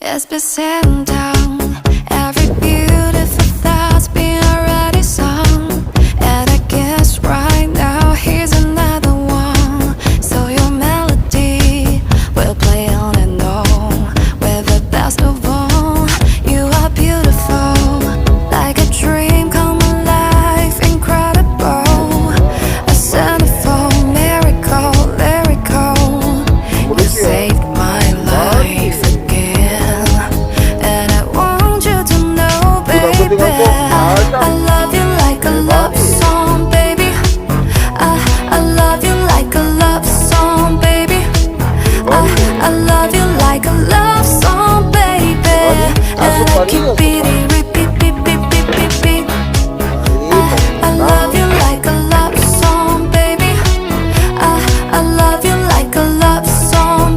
It's been sitting down. Every beautiful thought's been already sung. And I guess right now here's another one. So your melody will play on and on. With the best of all, you are beautiful, like a dream come alive, incredible. A centerfold miracle, lyrical. You saved my life again, and I want you to know, baby, I love you like a love song, baby. I love you like a love song, baby. I love you like a love song, baby. And I keep